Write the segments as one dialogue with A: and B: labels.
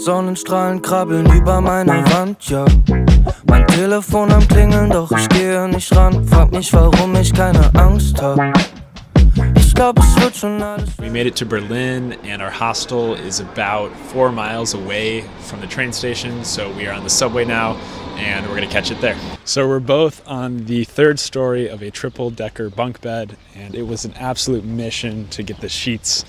A: Sonnenstrahlen krabbeln über meine Wand, ja. Mein Telefon am Klingeln, doch ich gehe nicht ran. Frag mich, warum ich keine Angst hab. Ich glaub, es wird schon alles.
B: We made it to Berlin, and our hostel is about 4 miles away from the train station, so we are on the subway now, and we're gonna catch it there. So we're both on the 3rd story of a triple-decker bunk bed, and it was an absolute mission to get the sheets,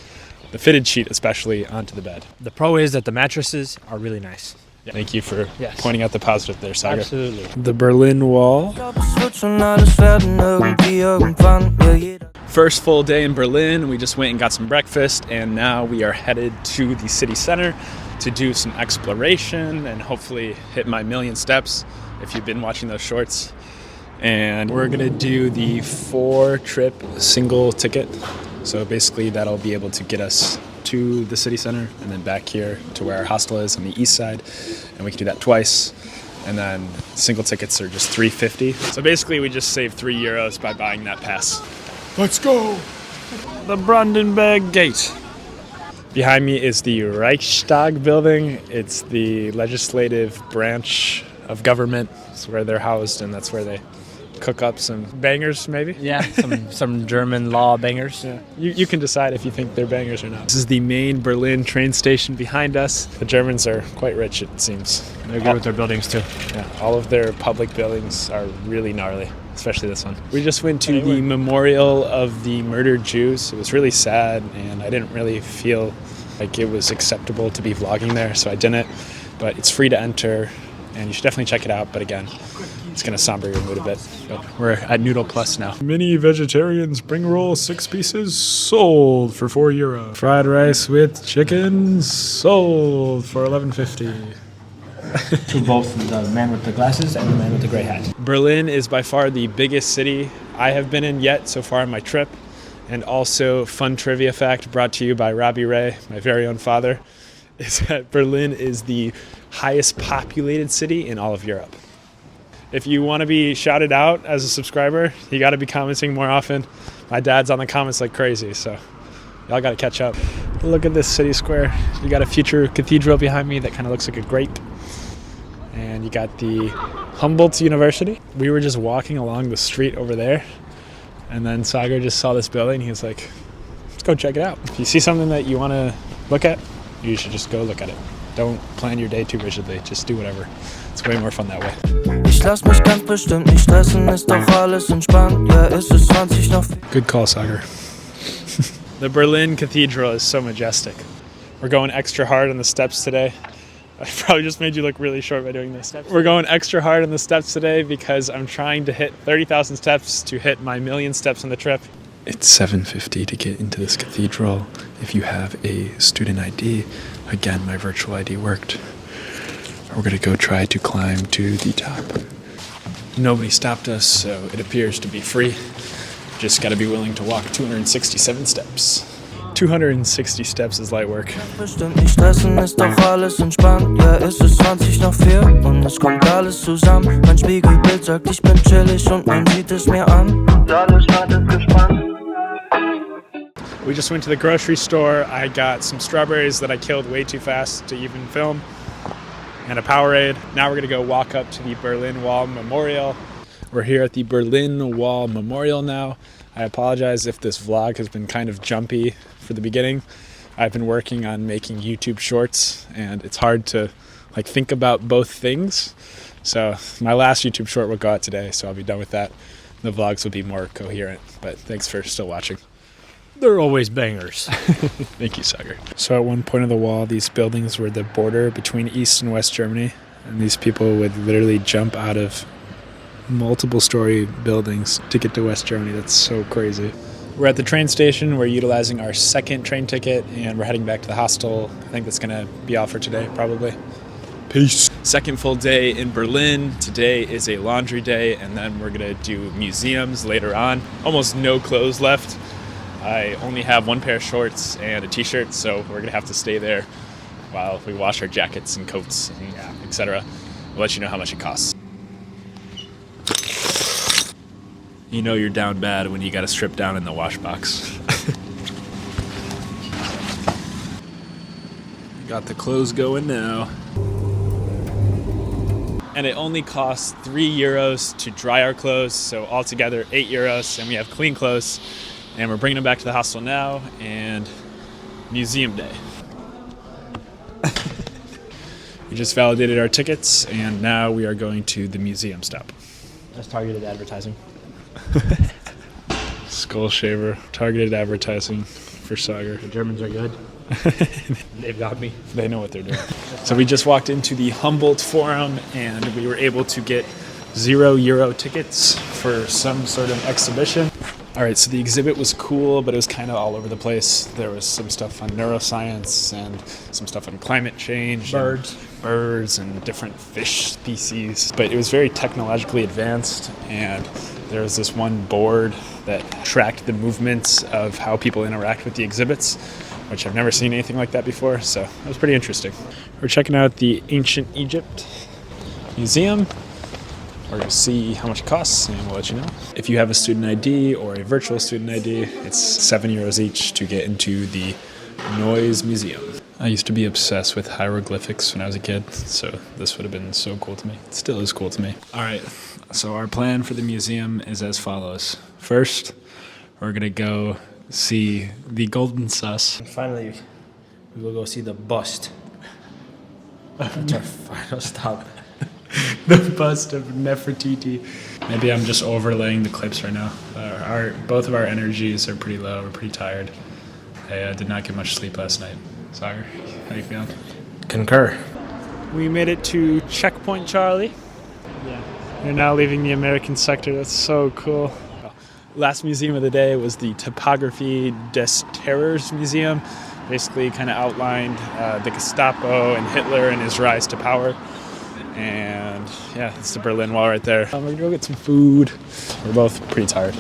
B: the fitted sheet especially, onto the bed.
C: The pro is that the mattresses are really nice.
B: Yeah. Thank you for
C: Yes.
B: pointing out the positive there, Sagar.
C: Absolutely.
B: The Berlin Wall.
A: Ich glaub, es wird schon alles werden, irgendwie, irgendwann, ja, jeder.
B: First full day in Berlin, we just went and got some breakfast, and now we are headed to the city center to do some exploration and hopefully hit my 1,000,000 steps if you've been watching those shorts. And we're gonna do the 4-trip single ticket. So basically that'll be able to get us to the city center and then back here to where our hostel is on the east side. And we can do that twice. And then single tickets are just $3.50. So basically we just saved €3 by buying that pass. Let's go! The Brandenburg Gate. Behind me is the Reichstag building. It's the legislative branch of government. It's where they're housed, and that's where they cook up some bangers, maybe?
C: Yeah, some German law bangers.
B: Yeah. You can decide if you think they're bangers or not. This is the main Berlin train station behind us. The Germans are quite rich, it seems.
C: They're good with their buildings too.
B: Yeah, all of their public buildings are really gnarly, especially this one. We just went to the memorial of the murdered Jews. It was really sad, and I didn't really feel like it was acceptable to be vlogging there, so I didn't. But it's free to enter, and you should definitely check it out. But again, it's going to somber your mood a bit. But we're at Noodle Plus now. Mini vegetarian spring roll, 6 pieces, sold for €4. Fried rice with chicken, sold for $11.50.
C: To both the man with the glasses and the man with the gray hat.
B: Berlin is by far the biggest city I have been in yet so far on my trip. And also, fun trivia fact brought to you by Robbie Ray, my very own father, is that Berlin is the highest populated city in all of Europe. If you want to be shouted out as a subscriber, you got to be commenting more often. My dad's on the comments like crazy, so y'all got to catch up. Look at this city square. You got a future cathedral behind me that kind of looks like a grape. And you got the Humboldt University. We were just walking along the street over there, and then Sagar just saw this building. He was like, let's go check it out. If you see something that you want to look at, you should just go look at it. Don't plan your day too rigidly. Just do whatever. It's way more fun that way.
A: Ich lass mich ganz bestimmt nicht stressen, ist doch alles entspannt. Ja, ist es 20 noch.
B: Good call, Sagar. The Berlin Cathedral is so majestic. We're going extra hard on the steps today. I probably just made you look really short by doing this. We're going extra hard on the steps today because I'm trying to hit 30,000 steps to hit my 1,000,000 steps on the trip. It's $7.50 to get into this cathedral if you have a student ID. Again, my virtual ID worked. We're going to go try to climb to the top. Nobody stopped us, so it appears to be free. Just got to be willing to walk 267 steps. 260 steps is light work.
A: Bestimmt nicht stressen, ist doch alles entspannt. Ja, ist es 20 nach 4 und es kommt alles zusammen. Mein Spiegelbild sagt, ich bin chillig und man sieht es mir an. Alles wartet gespannt.
B: We just went to the grocery store. I got some strawberries that I killed way too fast to even film, and a Powerade. Now we're gonna go walk up to the Berlin Wall Memorial. We're here at the Berlin Wall Memorial now. I apologize if this vlog has been kind of jumpy for the beginning. I've been working on making YouTube shorts, and it's hard to think about both things. So my last YouTube short will go out today, so I'll be done with that. The vlogs will be more coherent, but thanks for still watching.
C: They're always bangers.
B: Thank you, Sagar. So at one point of the wall, these buildings were the border between East and West Germany, and these people would literally jump out of multiple-story buildings to get to West Germany. That's so crazy. We're at the train station. We're utilizing our 2nd train ticket, and we're heading back to the hostel. I think that's going to be all for today, probably. Peace. 2nd full day in Berlin. Today is a laundry day, and then we're going to do museums later on. Almost no clothes left. I only have 1 pair of shorts and a t-shirt, so we're going to have to stay there while we wash our jackets and coats and etc. We'll let you know how much it costs. You know you're down bad when you got to strip down in the wash box. Got the clothes going now. And it only costs €3 to dry our clothes, so altogether €8, and we have clean clothes. And we're bringing them back to the hostel now, and museum day. We just validated our tickets, and now we are going to the museum stop.
C: That's targeted advertising.
B: Skull shaver, targeted advertising for Sagar.
C: The Germans are good. They've got me.
B: They know what they're doing. So we just walked into the Humboldt Forum, and we were able to get €0 tickets for some sort of exhibition. All right, so the exhibit was cool, but it was kind of all over the place. There was some stuff on neuroscience and some stuff on climate change. Birds and different fish species. But it was very technologically advanced, and there was this one board that tracked the movements of how people interact with the exhibits, which I've never seen anything like that before, so it was pretty interesting. We're checking out the Ancient Egypt Museum. We're going to see how much it costs, and we'll let you know. If you have a student ID or a virtual student ID, it's €7 each to get into the Noise Museum. I used to be obsessed with hieroglyphics when I was a kid, so this would have been so cool to me. It still is cool to me. All right, so our plan for the museum is as follows. First, we're going to go see the Golden Sus.
C: And finally, we will go see the bust. That's our final stop.
B: The bust of Nefertiti. Maybe I'm just overlaying the clips right now. Both of our energies are pretty low. We're pretty tired. I did not get much sleep last night. Sagar, how you feeling?
C: Concur.
B: We made it to Checkpoint Charlie.
C: Yeah.
B: We're now leaving the American sector. That's so cool. Last museum of the day was the Topography des Terrors Museum. Basically kind of outlined the Gestapo and Hitler and his rise to power. And yeah, it's the Berlin Wall right there. We're gonna go get some food. We're both pretty tired.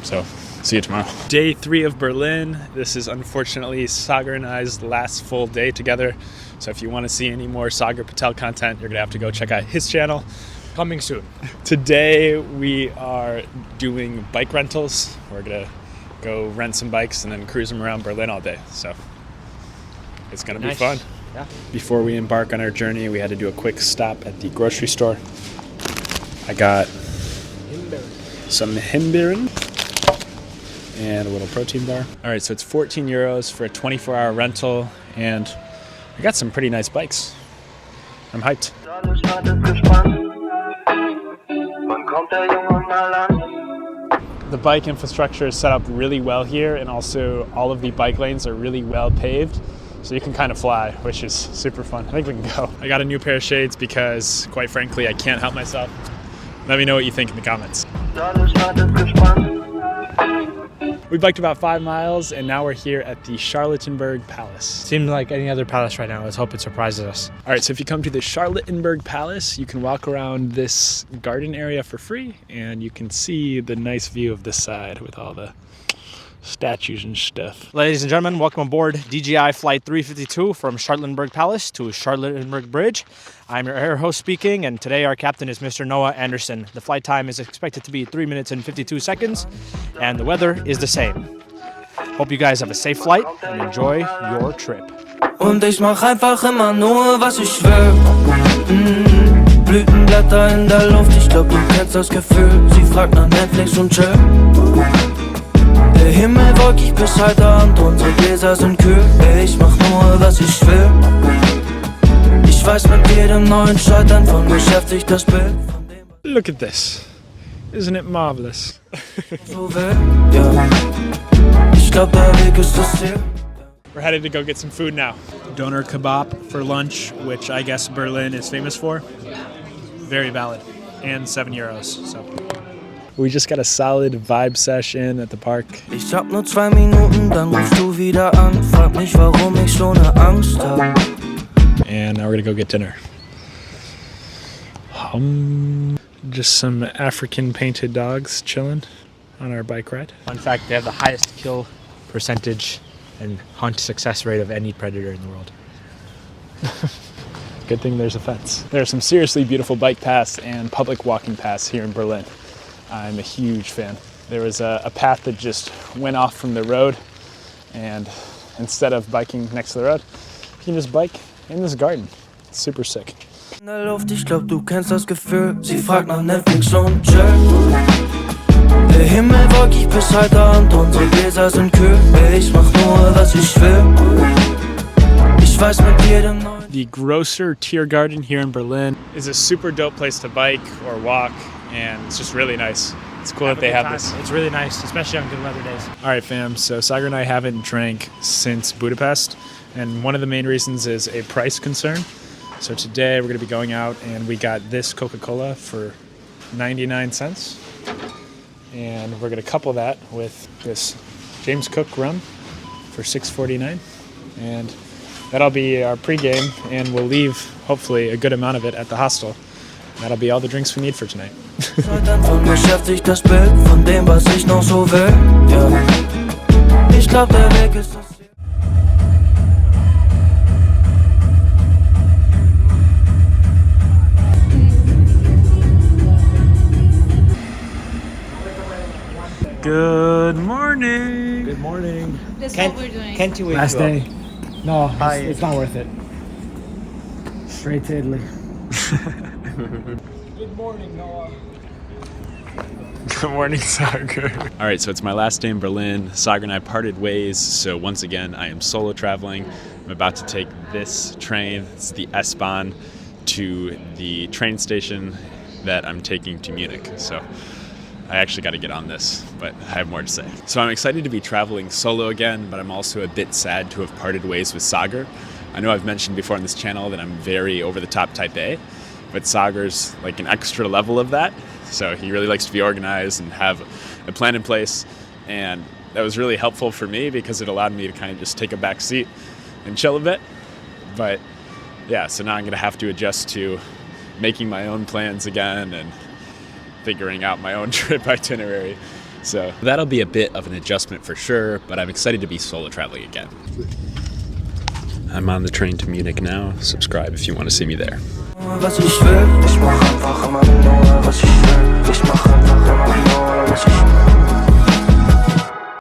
B: So, see you tomorrow. Day 3 of Berlin. This is unfortunately Sagar and I's last full day together. So if you want to see any more Sagar Patel content, you're gonna have to go check out his channel.
C: Coming soon.
B: Today we are doing bike rentals. We're gonna go rent some bikes and then cruise them around Berlin all day. So it's gonna be fun.
C: Yeah.
B: Before we embark on our journey, we had to do a quick stop at the grocery store. I got some Himbeeren and a little protein bar. All right, so it's €14 for a 24-hour rental, and I got some pretty nice bikes. I'm hyped. The bike infrastructure is set up really well here, and also all of the bike lanes are really well paved, so you can kind of fly, which is super fun. I think we can go. I got a new pair of shades because, quite frankly, I can't help myself. Let me know what you think in the comments. We biked about 5 miles, and now we're here at the Charlottenburg Palace.
C: Seems like any other palace right now. Let's hope it surprises us.
B: All right, so if you come to the Charlottenburg Palace, you can walk around this garden area for free, and you can see the nice view of this side with all the statues and stuff.
C: Ladies and gentlemen, welcome aboard DJI Flight 352 from Charlottenburg Palace to Charlottenburg Bridge. I'm your air host speaking, and today our captain is Mr. Noah Anderson. The flight time is expected to be 3 minutes and 52 seconds, and the weather is the same. Hope you guys have a safe flight and enjoy your trip.
A: Und ich mach einfach immer nur, was ich will. Blütenblätter in der Luft, ich glaub, du kennst das Gefühl. Sie fragt nach Netflix und Chill. Der Himmel wolkig bis heute Abend, unsere Gläser sind kühl. Ich mach nur, was ich will. Ich weiß, mit jedem neuen Scheitern von beschäftigt das Bild von dem,
B: Look at this. Isn't it marvelous?
A: so will. Ja, ich glaub, der Weg ist das Ziel.
B: We're headed to go get some food now. Doner kebab for lunch, which I guess Berlin is famous for. Very valid. And €7. So we just got a solid vibe session at the park.
A: Ich hab nur 2 Minuten, dann rufst du wieder an. Frag mich, warum ich so ne Angst hab.
B: And now we're gonna go get dinner. Just some African painted dogs chilling on our bike ride.
C: Fun fact, they have the highest kill percentage and hunt success rate of any predator in the world.
B: Good thing there's a fence. There are some seriously beautiful bike paths and public walking paths here in Berlin. I'm a huge fan. There was a path that just went off from the road, and instead of biking next to the road, can just bike in this garden. It's super sick.
A: In der Luft, ich glaub, du kennst das Gefühl. Sie fragt nach Netflix und Chill. Der Himmel wolkig bis heute Abend, unsere Gläser sind kühl. Ich mach nur, was ich will. Ich weiß mit jedem neuen.
B: The Grosser Tiergarten here in Berlin is a super dope place to bike or walk, and it's just really nice. It's cool that they have this.
C: It's really nice, especially on good weather days.
B: All right, fam. So Sagar and I haven't drank since Budapest, and one of the main reasons is a price concern. So today we're going to be going out, and we got this Coca-Cola for 99 cents, and we're going to couple that with this James Cook rum for $6.49, and that'll be our pregame, and we'll leave hopefully a good amount of it at the hostel. That'll be all the drinks we need for tonight.
A: Scheitern von beschäftigt das Bild von dem, was ich noch so will. Ja. Ich glaub, der Weg ist das Ziel.
B: Good morning.
C: Good morning.
D: That's what we're doing.
E: Can't you wait
C: Last day. No, it's not worth it. Straight to Italy. Good morning, Noah.
B: Good morning, Sagar. All right, so it's my last day in Berlin. Sagar and I parted ways, so once again, I am solo traveling. I'm about to take this train, it's the S-Bahn, to the train station that I'm taking to Munich. So I actually got to get on this, but I have more to say. So I'm excited to be traveling solo again, but I'm also a bit sad to have parted ways with Sagar. I know I've mentioned before on this channel that I'm very over-the-top type A, but Sagar's like an extra level of that. So he really likes to be organized and have a plan in place, and that was really helpful for me because it allowed me to kind of just take a back seat and chill a bit. But yeah, so now I'm going to have to adjust to making my own plans again and figuring out my own trip itinerary. So that'll be a bit of an adjustment for sure, but I'm excited to be solo traveling again. I'm on the train to Munich now. Subscribe if you want to see me there.
A: Was ich will. Ich mach einfach immer nur, was ich will. Ich mach einfach immer nur, was ich will.